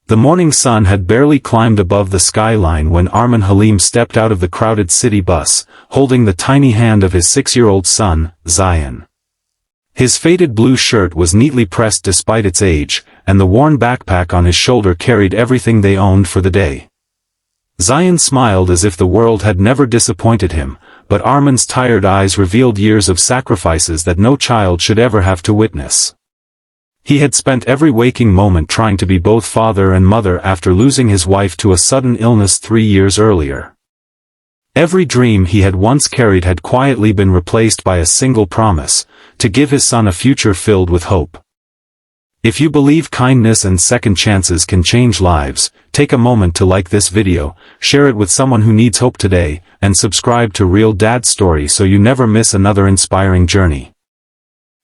The morning sun had barely climbed above the skyline when Armin Halim stepped out of the crowded city bus, holding the tiny hand of his 6-year-old son, Zion. His faded blue shirt was neatly pressed despite its age, and the worn backpack on his shoulder carried everything they owned for the day. Zion smiled as if the world had never disappointed him, but Armin's tired eyes revealed years of sacrifices that no child should ever have to witness. He had spent every waking moment trying to be both father and mother after losing his wife to a sudden illness 3 years earlier. Every dream he had once carried had quietly been replaced by a single promise, to give his son a future filled with hope. If you believe kindness and second chances can change lives, take a moment to like this video, share it with someone who needs hope today, and subscribe to Real Dad's Story so you never miss another inspiring journey.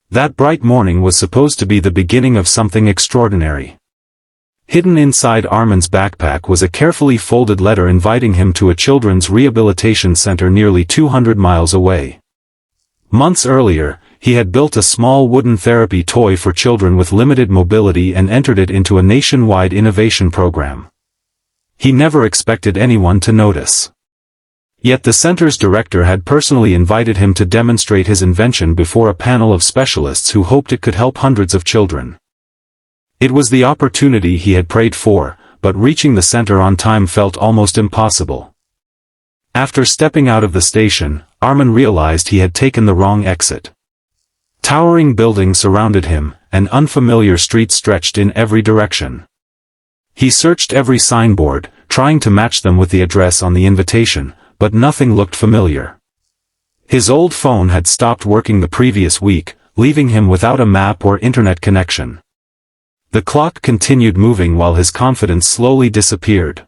That bright morning was supposed to be the beginning of something extraordinary. Hidden inside Armin's backpack was a carefully folded letter inviting him to a children's rehabilitation center nearly 200 miles away. Months earlier, he had built a small wooden therapy toy for children with limited mobility and entered it into a nationwide innovation program. He never expected anyone to notice. Yet the center's director had personally invited him to demonstrate his invention before a panel of specialists who hoped it could help hundreds of children. It was the opportunity he had prayed for, but reaching the center on time felt almost impossible. After stepping out of the station, Armin realized he had taken the wrong exit. Towering buildings surrounded him, and unfamiliar streets stretched in every direction. He searched every signboard, trying to match them with the address on the invitation, but nothing looked familiar. His old phone had stopped working the previous week, leaving him without a map or internet connection. The clock continued moving while his confidence slowly disappeared.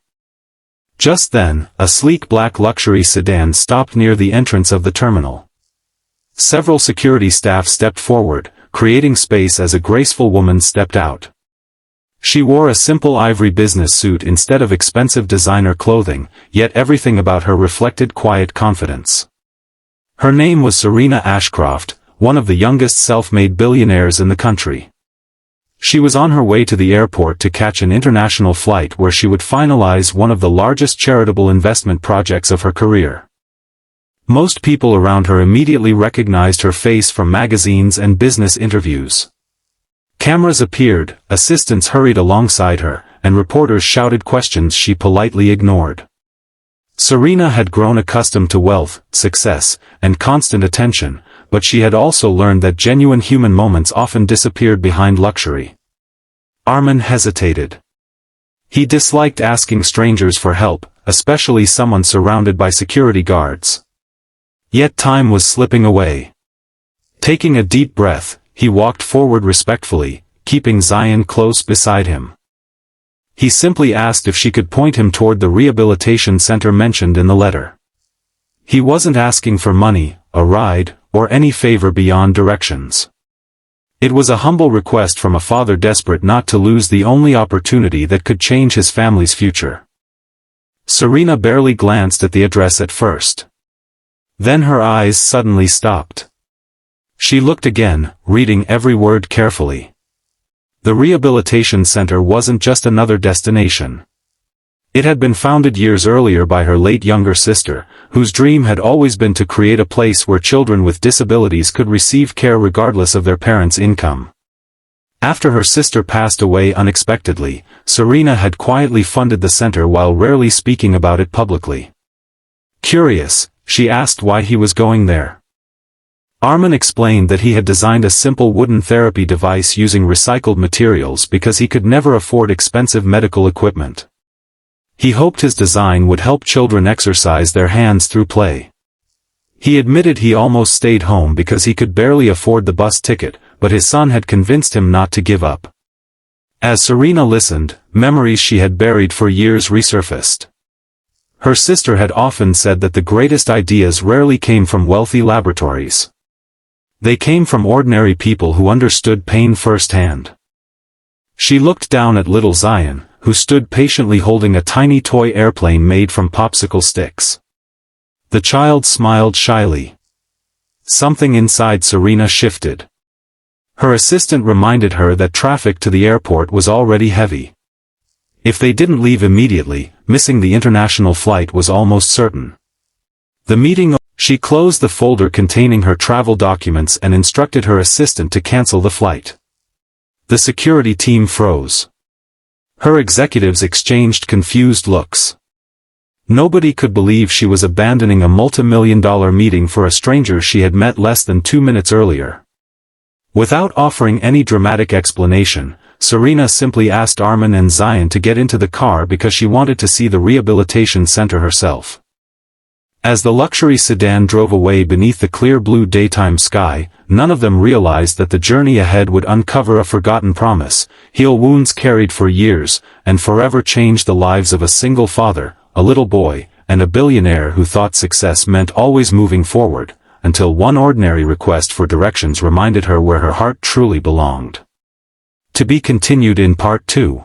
Just then, a sleek black luxury sedan stopped near the entrance of the terminal. Several security staff stepped forward, creating space as a graceful woman stepped out. She wore a simple ivory business suit instead of expensive designer clothing, yet everything about her reflected quiet confidence. Her name was Serena Ashcroft, one of the youngest self-made billionaires in the country. She was on her way to the airport to catch an international flight where she would finalize one of the largest charitable investment projects of her career. Most people around her immediately recognized her face from magazines and business interviews. Cameras appeared, assistants hurried alongside her, and reporters shouted questions she politely ignored. Serena had grown accustomed to wealth, success, and constant attention, but she had also learned that genuine human moments often disappeared behind luxury. Armin hesitated. He disliked asking strangers for help, especially someone surrounded by security guards. Yet time was slipping away. Taking a deep breath, he walked forward respectfully, keeping Zion close beside him. He simply asked if she could point him toward the rehabilitation center mentioned in the letter. He wasn't asking for money, a ride, or any favor beyond directions. It was a humble request from a father desperate not to lose the only opportunity that could change his family's future. Serena barely glanced at the address at first. Then her eyes suddenly stopped. She looked again, reading every word carefully. The rehabilitation center wasn't just another destination. It had been founded years earlier by her late younger sister, whose dream had always been to create a place where children with disabilities could receive care regardless of their parents' income. After her sister passed away unexpectedly, Serena had quietly funded the center while rarely speaking about it publicly. Curious, she asked why he was going there. Armin explained that he had designed a simple wooden therapy device using recycled materials because he could never afford expensive medical equipment. He hoped his design would help children exercise their hands through play. He admitted he almost stayed home because he could barely afford the bus ticket, but his son had convinced him not to give up. As Serena listened, memories she had buried for years resurfaced. Her sister had often said that the greatest ideas rarely came from wealthy laboratories. They came from ordinary people who understood pain firsthand. She looked down at little Zion, who stood patiently holding a tiny toy airplane made from popsicle sticks. The child smiled shyly. Something inside Serena shifted. Her assistant reminded her that traffic to the airport was already heavy. If they didn't leave immediately, missing the international flight was almost certain. The meeting. She closed the folder containing her travel documents and instructed her assistant to cancel the flight. The security team froze. Her executives exchanged confused looks. Nobody could believe she was abandoning a multi-million-dollar meeting for a stranger she had met less than 2 minutes earlier. Without offering any dramatic explanation, Serena simply asked Armin and Zion to get into the car because she wanted to see the rehabilitation center herself. As the luxury sedan drove away beneath the clear blue daytime sky, none of them realized that the journey ahead would uncover a forgotten promise, heal wounds carried for years, and forever change the lives of a single father, a little boy, and a billionaire who thought success meant always moving forward, until one ordinary request for directions reminded her where her heart truly belonged. To be continued in Part 2.